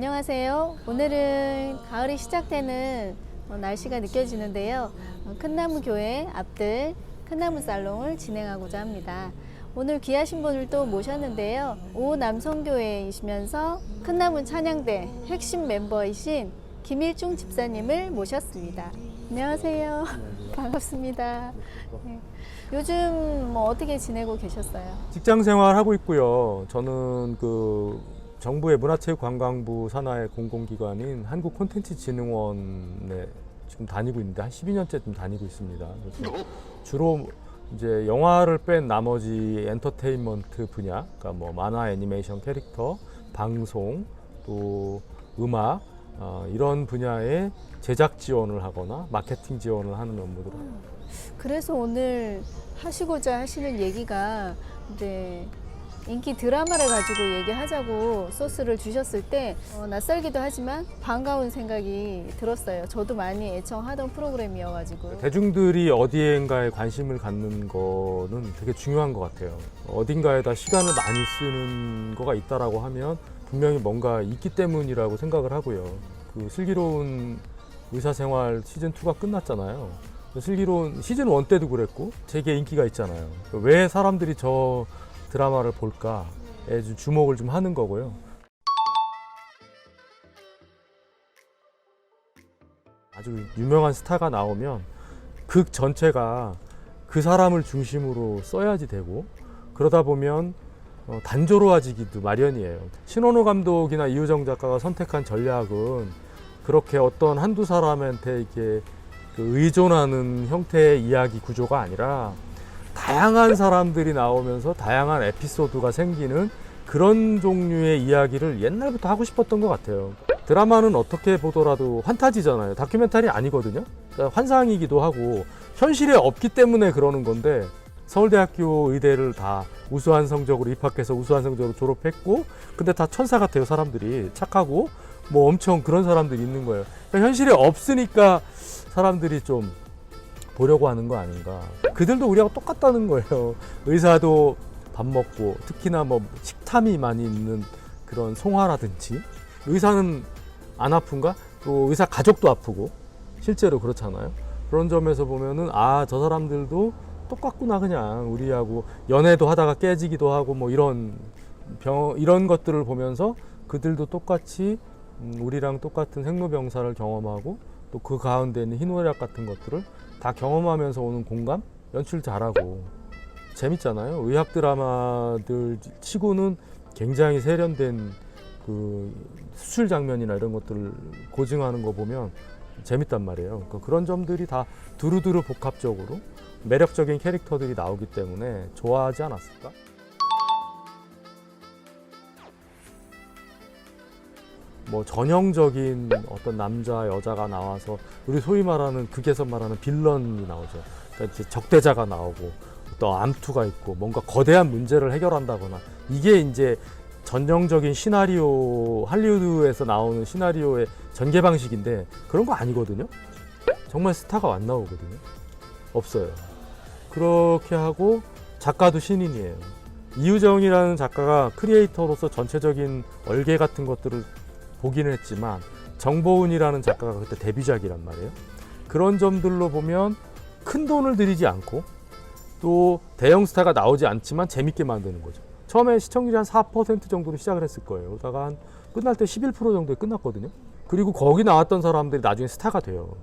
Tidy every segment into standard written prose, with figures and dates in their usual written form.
안녕하세요. 오늘은 가을이 시작되는 날씨가 느껴지는데요. 큰나무 교회 앞들 큰나무 살롱을 진행하고자 합니다. 오늘 귀하신 분을 또 모셨는데요. 오남성교회이시면서 큰나무 찬양대 핵심 멤버이신 김일중 집사님을 모셨습니다. 안녕하세요. 반갑습니다. 네. 요즘 어떻게 지내고 계셨어요? 직장 생활 하고 있고요. 저는 정부의 문화체육관광부 산하의 공공기관인 한국콘텐츠진흥원에 지금 다니고 있는데 한 12년째 좀 다니고 있습니다. 그래서 주로 이제 영화를 뺀 나머지 엔터테인먼트 분야, 그러니까 뭐 만화, 애니메이션, 캐릭터, 방송, 또 음악 이런 분야에 제작 지원을 하거나 마케팅 지원을 하는 업무들을 합니다. 그래서 오늘 하시고자 하시는 얘기가 이제 인기 드라마를 가지고 얘기하자고 소스를 주셨을 때 낯설기도 하지만 반가운 생각이 들었어요. 저도 많이 애청하던 프로그램이어가지고. 대중들이 어디엔가에 관심을 갖는 거는 되게 중요한 것 같아요. 어딘가에다 시간을 많이 쓰는 거가 있다라고 하면 분명히 뭔가 있기 때문이라고 생각을 하고요. 슬기로운 의사생활 시즌2가 끝났잖아요. 슬기로운 시즌1 때도 그랬고 되게 인기가 있잖아요. 왜 사람들이 저 드라마를 볼까에 주목을 좀 하는 거고요. 아주 유명한 스타가 나오면 극 전체가 그 사람을 중심으로 써야지 되고, 그러다 보면 단조로워지기도 마련이에요. 신원호 감독이나 이우정 작가가 선택한 전략은 그렇게 어떤 한두 사람한테 이렇게 의존하는 형태의 이야기 구조가 아니라 다양한 사람들이 나오면서 다양한 에피소드가 생기는 그런 종류의 이야기를 옛날부터 하고 싶었던 것 같아요. 드라마는 어떻게 보더라도 환타지잖아요. 다큐멘터리 아니거든요. 그러니까 환상이기도 하고 현실에 없기 때문에 그러는 건데, 서울대학교 의대를 다 우수한 성적으로 입학해서 우수한 성적으로 졸업했고, 근데 다 천사 같아요. 사람들이 착하고 뭐 엄청 그런 사람들이 있는 거예요. 그러니까 현실에 없으니까 사람들이 좀 보려고 하는 거 아닌가. 그들도 우리하고 똑같다는 거예요. 의사도 밥 먹고, 특히나 뭐 식탐이 많이 있는 그런 송화라든지, 의사는 안 아픈가? 또 의사 가족도 아프고 실제로 그렇잖아요. 그런 점에서 보면은 저 사람들도 똑같구나. 그냥 우리하고 연애도 하다가 깨지기도 하고 뭐 이런 것들을 보면서 그들도 똑같이 우리랑 똑같은 생로병사를 경험하고, 또 그 가운데 있는 희노애락 같은 것들을 다 경험하면서 오는 공감? 연출 잘하고 재밌잖아요. 의학 드라마들 치고는 굉장히 세련된 수술 장면이나 이런 것들을 고증하는 거 보면 재밌단 말이에요. 그러니까 그런 점들이 다 두루두루 복합적으로 매력적인 캐릭터들이 나오기 때문에 좋아하지 않았을까? 뭐 전형적인 어떤 남자 여자가 나와서 우리 소위 말하는 극에서 말하는 빌런이 나오죠. 그러니까 이제 적대자가 나오고 또 암투가 있고 뭔가 거대한 문제를 해결한다거나, 이게 이제 전형적인 시나리오, 할리우드에서 나오는 시나리오의 전개 방식인데 그런 거 아니거든요. 정말 스타가 안 나오거든요. 없어요. 그렇게 하고 작가도 신인이에요. 이우정이라는 작가가 크리에이터로서 전체적인 얼개 같은 것들을 보기는 했지만 정보은이라는 작가가 그때 데뷔작이란 말이에요. 그런 점들로 보면 큰 돈을 들이지 않고 또 대형 스타가 나오지 않지만 재밌게 만드는 거죠. 처음에 시청률이 한 4% 정도로 시작을 했을 거예요. 그러다가 끝날 때 11% 정도에 끝났거든요. 그리고 거기 나왔던 사람들이 나중에 스타가 돼요.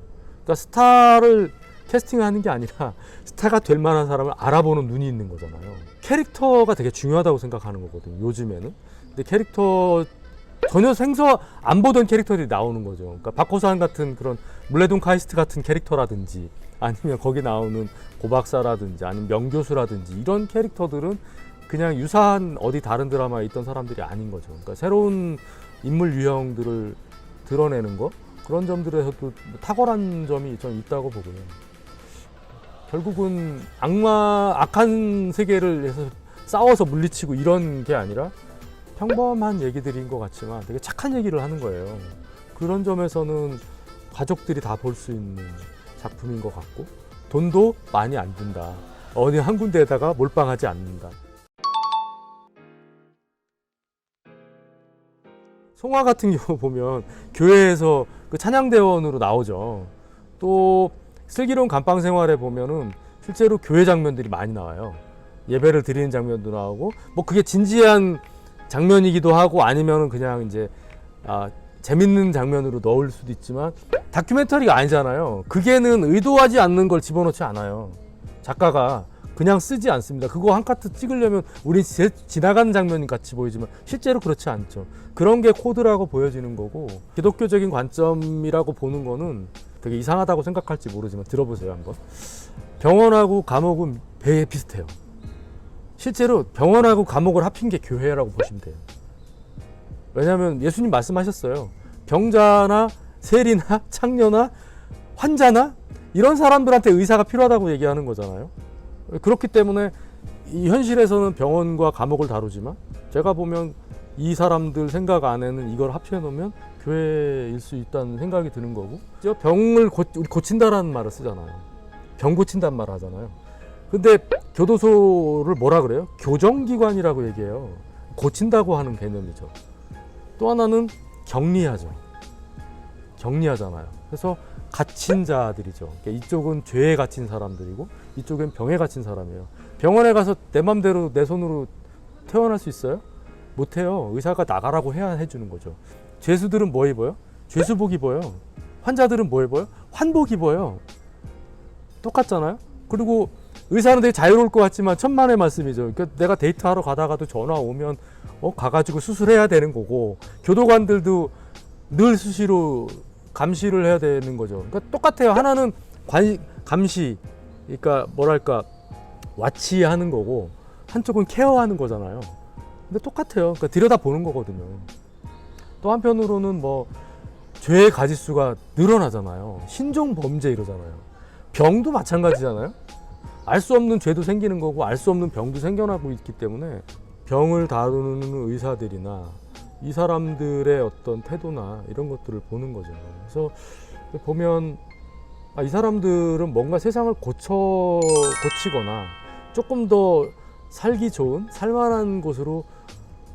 그러니까 스타를 캐스팅하는 게 아니라 스타가 될 만한 사람을 알아보는 눈이 있는 거잖아요. 캐릭터가 되게 중요하다고 생각하는 거거든요, 요즘에는. 근데 캐릭터 전혀 안 보던 캐릭터들이 나오는 거죠. 그러니까 박호산 같은 그런 물레동 카이스트 같은 캐릭터라든지, 아니면 거기 나오는 고박사라든지, 아니면 명교수라든지, 이런 캐릭터들은 그냥 유사한 어디 다른 드라마에 있던 사람들이 아닌 거죠. 그러니까 새로운 인물 유형들을 드러내는 거, 그런 점들에서도 탁월한 점이 좀 있다고 보고요. 결국은 악한 세계를 해서 싸워서 물리치고 이런 게 아니라 평범한 얘기들인 것 같지만 되게 착한 얘기를 하는 거예요. 그런 점에서는 가족들이 다 볼 수 있는 작품인 것 같고, 돈도 많이 안 든다. 어디 한 군데에다가 몰빵하지 않는다. 송화 같은 경우 보면 교회에서 그 찬양대원으로 나오죠. 또 슬기로운 감방 생활에 보면은 실제로 교회 장면들이 많이 나와요. 예배를 드리는 장면도 나오고, 뭐 그게 진지한 장면이기도 하고 아니면은 그냥 이제 재밌는 장면으로 넣을 수도 있지만 다큐멘터리가 아니잖아요. 그게는 의도하지 않는 걸 집어넣지 않아요. 작가가 그냥 쓰지 않습니다. 그거 한 카트 찍으려면 우리 지나가는 장면 같이 보이지만 실제로 그렇지 않죠. 그런 게 코드라고 보여지는 거고, 기독교적인 관점이라고 보는 거는 되게 이상하다고 생각할지 모르지만 들어보세요 한번. 병원하고 감옥은 배에 비슷해요. 실제로 병원하고 감옥을 합친 게 교회라고 보시면 돼요. 왜냐하면 예수님 말씀하셨어요. 병자나 세리나 창녀나 환자나 이런 사람들한테 의사가 필요하다고 얘기하는 거잖아요. 그렇기 때문에 이 현실에서는 병원과 감옥을 다루지만 제가 보면 이 사람들 생각 안에는 이걸 합쳐 놓으면 교회일 수 있다는 생각이 드는 거고, 병을 고친다라는 말을 쓰잖아요. 병 고친다는 말을 하잖아요. 근데 교도소를 뭐라 그래요? 교정기관이라고 얘기해요. 고친다고 하는 개념이죠. 또 하나는 격리하죠. 격리하잖아요. 그래서 갇힌 자들이죠. 그러니까 이쪽은 죄에 갇힌 사람들이고 이쪽은 병에 갇힌 사람이에요. 병원에 가서 내 맘대로 내 손으로 퇴원할 수 있어요? 못해요. 의사가 나가라고 해주는 거죠. 죄수들은 뭐 입어요? 죄수복 입어요. 환자들은 뭐 입어요? 환복 입어요. 똑같잖아요. 그리고 의사는 되게 자유로울 것 같지만 천만의 말씀이죠. 그러니까 내가 데이트하러 가다가도 전화 오면 가가지고 수술해야 되는 거고, 교도관들도 늘 수시로 감시를 해야 되는 거죠. 그러니까 똑같아요. 하나는 감시, 그러니까 뭐랄까 와치하는 거고, 한쪽은 케어하는 거잖아요. 근데 똑같아요. 그러니까 들여다보는 거거든요. 또 한편으로는 뭐 죄의 가지수가 늘어나잖아요. 신종 범죄 이러잖아요. 병도 마찬가지잖아요. 알 수 없는 죄도 생기는 거고 알 수 없는 병도 생겨나고 있기 때문에 병을 다루는 의사들이나 이 사람들의 어떤 태도나 이런 것들을 보는 거죠. 그래서 보면 이 사람들은 뭔가 세상을 고치거나 조금 더 살기 좋은 살만한 곳으로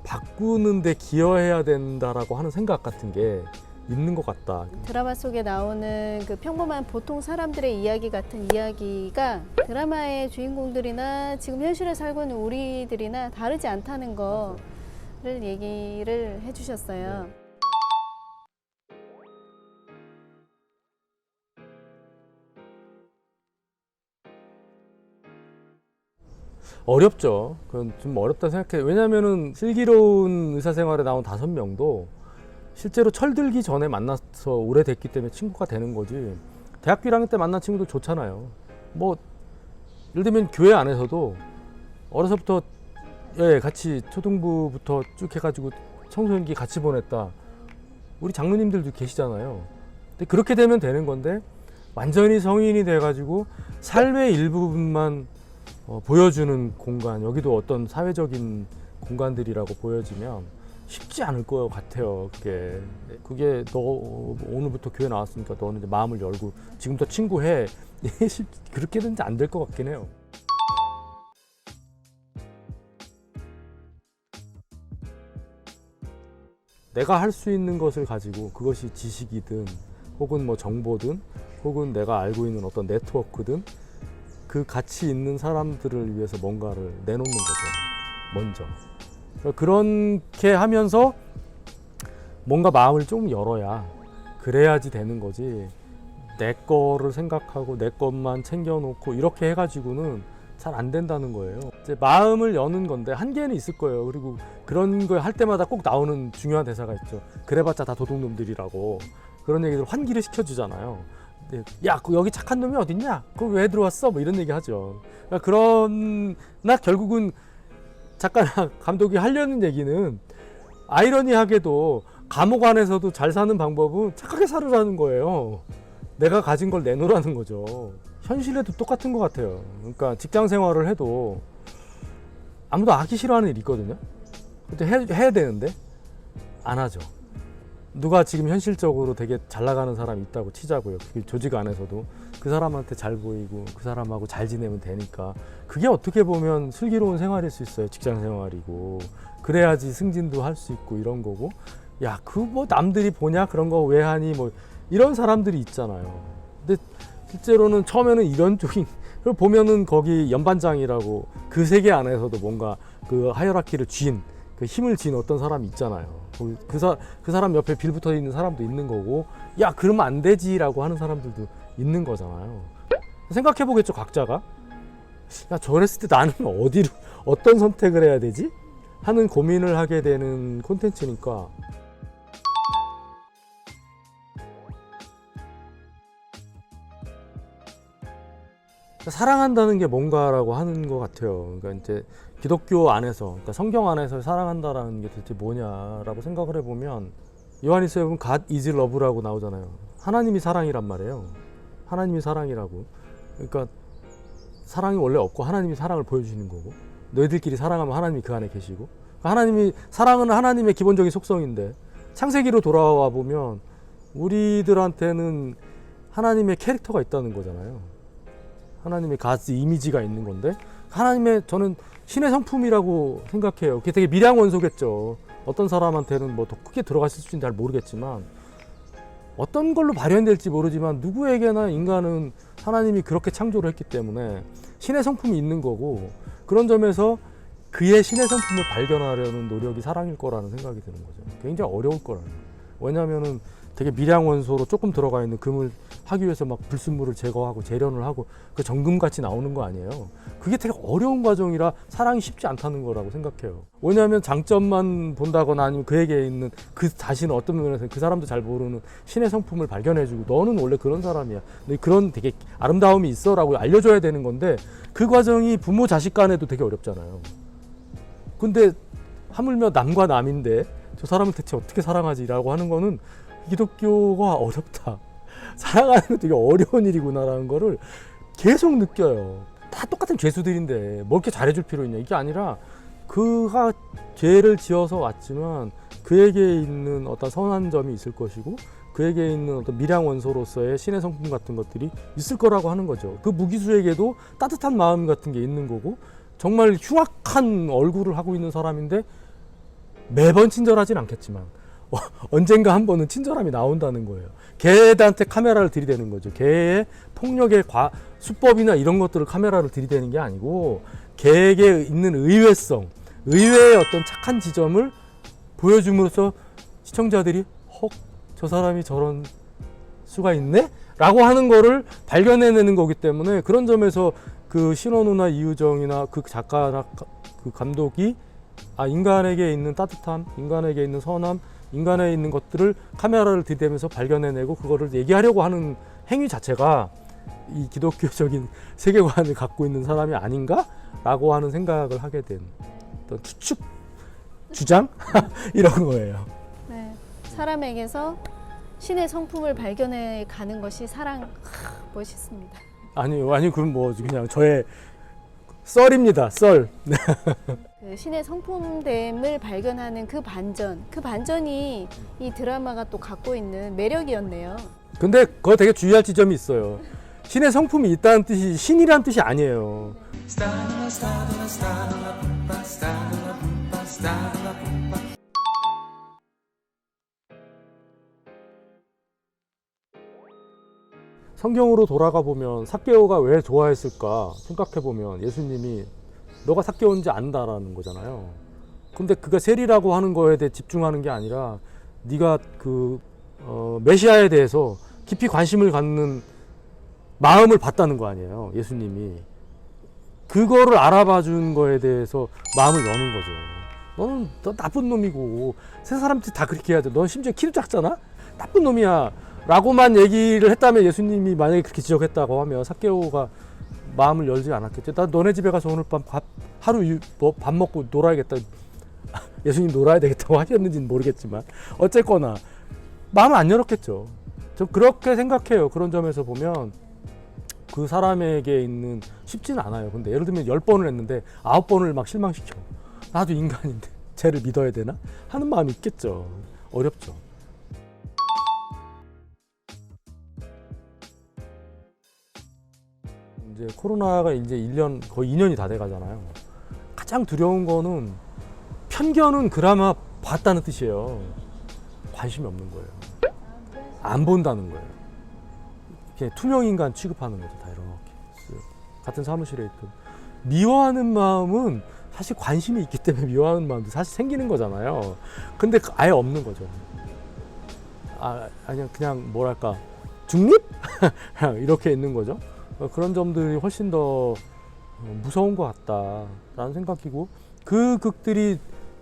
바꾸는 데 기여해야 된다라고 하는 생각 같은 게 있는 것 같다. 드라마 속에 나오는 그 평범한 보통 사람들의 이야기 같은 이야기가 드라마의 주인공들이나 지금 현실에 살고 있는 우리들이나 다르지 않다는 거를 얘기를 해주셨어요. 어렵죠. 그건 좀 어렵다 생각해요. 왜냐하면은 슬기로운 의사생활에 나온 5명도 실제로 철들기 전에 만나서 오래됐기 때문에 친구가 되는 거지. 대학교 1학년 때 만난 친구도 좋잖아요. 뭐 예를 들면 교회 안에서도 어려서부터 같이 초등부부터 쭉 해가지고 청소년기 같이 보냈다. 우리 장로님들도 계시잖아요. 근데 그렇게 되면 되는 건데 완전히 성인이 돼가지고 삶의 일부분만 보여주는 공간, 여기도 어떤 사회적인 공간들이라고 보여지면 쉽지 않을 것 같아요. 그게 너 오늘부터 교회 나왔으니까 너는 이제 마음을 열고 지금부터 친구해. 그렇게는 안 될 것 같긴 해요. 내가 할 수 있는 것을 가지고, 그것이 지식이든 혹은 뭐 정보든 혹은 내가 알고 있는 어떤 네트워크든 그 가치 있는 사람들을 위해서 뭔가를 내놓는 거죠. 먼저. 그렇게 하면서 뭔가 마음을 좀 열어야 그래야지 되는 거지. 내 거를 생각하고 내 것만 챙겨놓고 이렇게 해가지고는 잘 안 된다는 거예요. 이제 마음을 여는 건데 한계는 있을 거예요. 그리고 그런 거 할 때마다 꼭 나오는 중요한 대사가 있죠. 그래봤자 다 도둑놈들이라고. 그런 얘기들 환기를 시켜주잖아요. 야, 여기 착한 놈이 어딨냐? 그거 왜 들어왔어? 뭐 이런 얘기 하죠. 그러나 결국은 작가나 감독이 하려는 얘기는 아이러니하게도 감옥 안에서도 잘 사는 방법은 착하게 살으라는 거예요. 내가 가진 걸 내놓으라는 거죠. 현실에도 똑같은 것 같아요. 그러니까 직장 생활을 해도 아무도 하기 싫어하는 일이 있거든요. 근데 해야 되는데 안 하죠. 누가 지금 현실적으로 되게 잘 나가는 사람이 있다고 치자고요. 그 조직 안에서도 그 사람한테 잘 보이고 그 사람하고 잘 지내면 되니까 그게 어떻게 보면 슬기로운 생활일 수 있어요. 직장 생활이고 그래야지 승진도 할 수 있고 이런 거고 야, 그 뭐 남들이 보냐 그런 거 왜 하니 뭐 이런 사람들이 있잖아요. 근데 실제로는 처음에는 이런 쪽인 그걸 보면은 거기 연반장이라고 그 세계 안에서도 뭔가 그 하이어라키를 쥔 그 힘을 쥔 어떤 사람이 있잖아요. 그 사람 옆에 빌붙어 있는 사람도 있는 거고, 야 그러면 안 되지라고 하는 사람들도 있는 거잖아요. 생각해 보겠죠, 각자가. 야 저랬을 때 나는 어디로 어떤 선택을 해야 되지? 하는 고민을 하게 되는 콘텐츠니까. 사랑한다는 게 뭔가라고 하는 것 같아요. 그러니까 이제 기독교 안에서, 그러니까 성경 안에서 사랑한다라는 게 도대체 뭐냐라고 생각을 해보면, 요한일서에 보면 God is love라고 나오잖아요. 하나님이 사랑이란 말이에요. 하나님이 사랑이라고. 그러니까 사랑이 원래 없고 하나님이 사랑을 보여주시는 거고, 너희들끼리 사랑하면 하나님이 그 안에 계시고, 하나님이 사랑은 하나님의 기본적인 속성인데, 창세기로 돌아와 보면 우리들한테는 하나님의 캐릭터가 있다는 거잖아요. 하나님의 가스 이미지가 있는 건데, 하나님의, 저는 신의 성품이라고 생각해요. 그게 되게 미량 원소겠죠. 어떤 사람한테는 뭐 더 크게 들어갔을 수는 잘 모르겠지만, 어떤 걸로 발현될지 모르지만 누구에게나 인간은 하나님이 그렇게 창조를 했기 때문에 신의 성품이 있는 거고, 그런 점에서 그의 신의 성품을 발견하려는 노력이 사랑일 거라는 생각이 드는 거죠. 굉장히 어려울 거라는. 왜냐하면은 되게 미량 원소로 조금 들어가 있는 금을 하기 위해서 막 불순물을 제거하고 재련을 하고 그 정금같이 나오는 거 아니에요. 그게 되게 어려운 과정이라 사랑이 쉽지 않다는 거라고 생각해요. 왜냐하면 장점만 본다거나 아니면 그에게 있는 그 자신은 어떤 면에서 그 사람도 잘 모르는 신의 성품을 발견해주고, 너는 원래 그런 사람이야, 너 그런 되게 아름다움이 있어 라고 알려줘야 되는 건데, 그 과정이 부모 자식 간에도 되게 어렵잖아요. 근데 하물며 남과 남인데 저 사람을 대체 어떻게 사랑하지 라고 하는 거는 기독교가 어렵다, 사랑하는 거 되게 어려운 일이구나라는 거를 계속 느껴요. 다 똑같은 죄수들인데 뭘 이렇게 잘해줄 필요 있냐, 이게 아니라 그가 죄를 지어서 왔지만 그에게 있는 어떤 선한 점이 있을 것이고, 그에게 있는 어떤 미량 원소로서의 신의 성품 같은 것들이 있을 거라고 하는 거죠. 그 무기수에게도 따뜻한 마음 같은 게 있는 거고, 정말 흉악한 얼굴을 하고 있는 사람인데 매번 친절하진 않겠지만 언젠가 한 번은 친절함이 나온다는 거예요. 걔한테 카메라를 들이대는 거죠. 걔의 폭력의 수법이나 이런 것들을 카메라를 들이대는 게 아니고, 걔에게 있는 의외성, 의외의 어떤 착한 지점을 보여줌으로써 시청자들이 헉, 저 사람이 저런 수가 있네? 라고 하는 거를 발견해내는 거기 때문에, 그런 점에서 그 신원우나 이유정이나 그 작가나 그 감독이 인간에게 있는 따뜻함, 인간에게 있는 선함, 인간에 있는 것들을 카메라를 들이대면서 발견해내고 그거를 얘기하려고 하는 행위 자체가 이 기독교적인 세계관을 갖고 있는 사람이 아닌가? 라고 하는 생각을 하게 된 어떤 추측, 주장? 이런 거예요. 네, 사람에게서 신의 성품을 발견해 가는 것이 사랑. 멋있습니다. 아니 그럼 뭐 그냥 저의 썰입니다. 썰. 그 신의 성품됨을 발견하는 그 반전이 이 드라마가 또 갖고 있는 매력이었네요. 근데 그거 되게 주의할 지점이 있어요. 신의 성품이 있다는 뜻이 신이라는 뜻이 아니에요. 성경으로 돌아가 보면 삭개오가 왜 좋아했을까 생각해 보면, 예수님이 너가 삭개오인지 안다라는 거잖아요. 근데 그가 세리라고 하는 거에 대해 집중하는 게 아니라, 네가 메시아에 대해서 깊이 관심을 갖는 마음을 봤다는 거 아니에요. 예수님이 그거를 알아봐 준 거에 대해서 마음을 여는 거죠. 너는 너 나쁜 놈이고 세 사람들이 다 그렇게 해야 돼. 넌 심지어 키도 작잖아. 나쁜 놈이야 라고만 얘기를 했다면, 예수님이 만약에 그렇게 지적했다고 하면 삭개오가 마음을 열지 않았겠죠. 나 너네 집에 가서 오늘 밤 하루 밥 먹고 놀아야겠다. 예수님 놀아야 되겠다고 하셨는지는 모르겠지만 어쨌거나 마음을 안 열었겠죠. 저 그렇게 생각해요. 그런 점에서 보면 그 사람에게 있는 쉽지는 않아요. 근데 예를 들면 10번을 했는데 9번을 막 실망시켜. 나도 인간인데 쟤를 믿어야 되나? 하는 마음이 있겠죠. 어렵죠. 이제 코로나가 이제 1년, 거의 2년이 다 돼 가잖아요. 가장 두려운 거는 편견은 그나마 봤다는 뜻이에요. 관심이 없는 거예요. 안 본다는 거예요. 이렇게 투명 인간 취급하는 거죠. 다 이렇게 같은 사무실에 있든 미워하는 마음은 사실 관심이 있기 때문에 미워하는 마음도 사실 생기는 거잖아요. 근데 아예 없는 거죠. 아니 그냥 뭐랄까 중립? 이렇게 있는 거죠. 그런 점들이 훨씬 더 무서운 것 같다라는 생각이고 그 극들이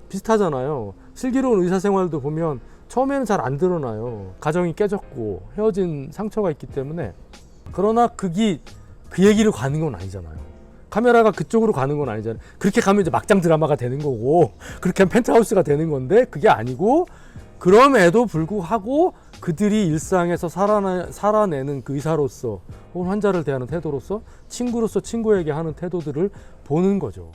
비슷하잖아요. 슬기로운 의사생활도 보면 처음에는 잘 안 드러나요. 가정이 깨졌고 헤어진 상처가 있기 때문에. 그러나 극이 그 얘기를 가는 건 아니잖아요. 카메라가 그쪽으로 가는 건 아니잖아요. 그렇게 가면 이제 막장 드라마가 되는 거고 그렇게 하면 펜트하우스가 되는 건데 그게 아니고 그럼에도 불구하고 그들이 일상에서 살아내는 그 의사로서 혹은 환자를 대하는 태도로서 친구로서 친구에게 하는 태도들을 보는 거죠.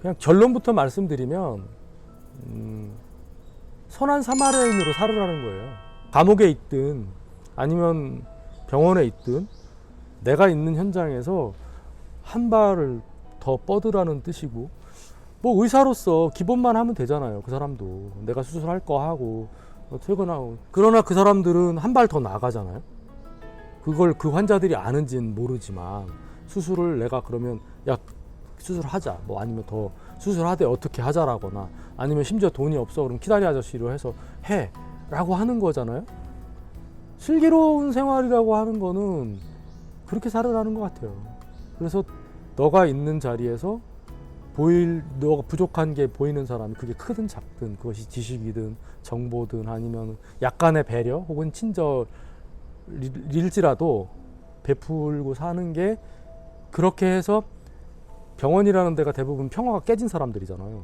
그냥 결론부터 말씀드리면 선한 사마리아인으로 살으라는 거예요. 감옥에 있든 아니면 병원에 있든 내가 있는 현장에서 한 발을 더 뻗으라는 뜻이고 뭐 의사로서 기본만 하면 되잖아요. 그 사람도 내가 수술할 거 하고 퇴근하고. 그러나 그 사람들은 한 발 더 나가잖아요. 그걸 그 환자들이 아는지는 모르지만 수술을 내가 그러면 야 수술하자 뭐 아니면 더 수술하되 어떻게 하자라거나 아니면 심지어 돈이 없어 그럼 키다리 아저씨로 해서 해 라고 하는 거잖아요. 슬기로운 생활이라고 하는 거는 그렇게 살아가는 것 같아요. 그래서 너가 있는 자리에서 너가 부족한 게 보이는 사람이 그게 크든 작든 그것이 지식이든 정보든 아니면 약간의 배려 혹은 친절일지라도 베풀고 사는 게 그렇게 해서 병원이라는 데가 대부분 평화가 깨진 사람들이잖아요.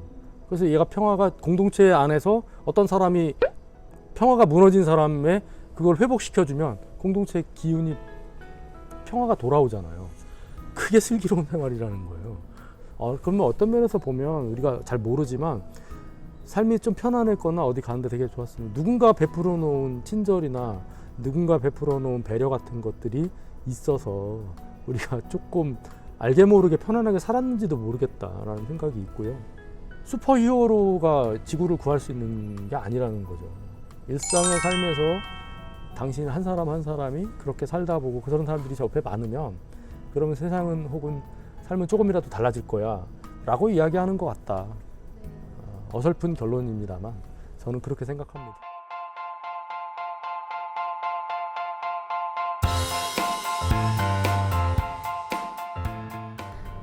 그래서 얘가 평화가 공동체 안에서 어떤 사람이 평화가 무너진 사람의 그걸 회복시켜주면 공동체 기운이 평화가 돌아오잖아요. 그게 슬기로운 생활이라는 거예요. 그러면 어떤 면에서 보면 우리가 잘 모르지만 삶이 좀 편안했거나 어디 가는데 되게 좋았으면 누군가 베풀어 놓은 친절이나 누군가 베풀어 놓은 배려 같은 것들이 있어서 우리가 조금 알게 모르게 편안하게 살았는지도 모르겠다라는 생각이 있고요. 슈퍼히어로가 지구를 구할 수 있는 게 아니라는 거죠. 일상의 삶에서 당신 한 사람 한 사람이 그렇게 살다 보고 그런 사람들이 제 옆에 많으면 그러면 세상은 혹은 삶은 조금이라도 달라질 거야 라고 이야기하는 것 같다. 어설픈 결론입니다만 저는 그렇게 생각합니다.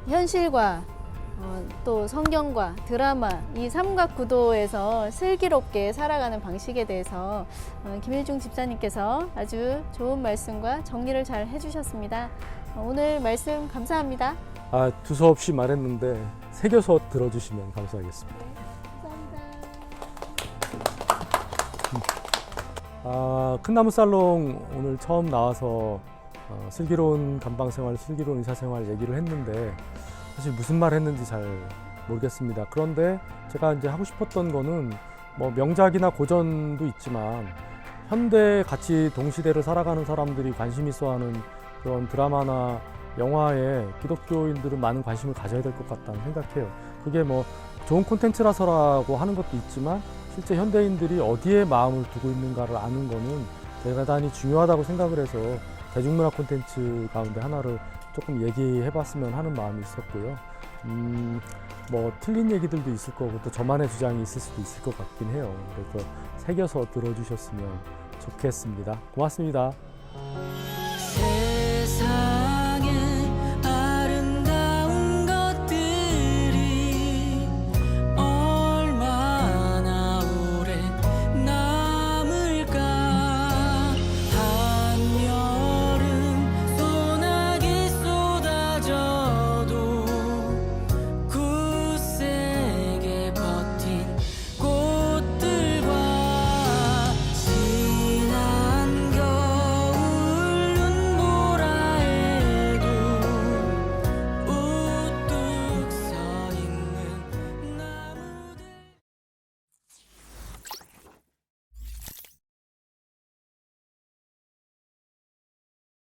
현실과 또 성경과 드라마 이 삼각구도에서 슬기롭게 살아가는 방식에 대해서 김일중 집사님께서 아주 좋은 말씀과 정리를 잘 해주셨습니다. 오늘 말씀 감사합니다. 두서없이 말했는데 새겨서 들어주시면 감사하겠습니다. 네, 감사합니다. 큰나무 살롱 오늘 처음 나와서 슬기로운 감방생활, 슬기로운 의사생활 얘기를 했는데 사실 무슨 말 했는지 잘 모르겠습니다. 그런데 제가 이제 하고 싶었던 거는 뭐 명작이나 고전도 있지만 현대 같이 동시대를 살아가는 사람들이 관심 있어 하는 그런 드라마나 영화에 기독교인들은 많은 관심을 가져야 될 것 같다는 생각해요. 그게 뭐 좋은 콘텐츠라서라고 하는 것도 있지만 실제 현대인들이 어디에 마음을 두고 있는가를 아는 거는 대단히 중요하다고 생각을 해서 대중문화 콘텐츠 가운데 하나를 조금 얘기해 봤으면 하는 마음이 있었고요. 뭐 틀린 얘기들도 있을 거고 또 저만의 주장이 있을 수도 있을 것 같긴 해요. 그래서 새겨서 들어주셨으면 좋겠습니다. 고맙습니다.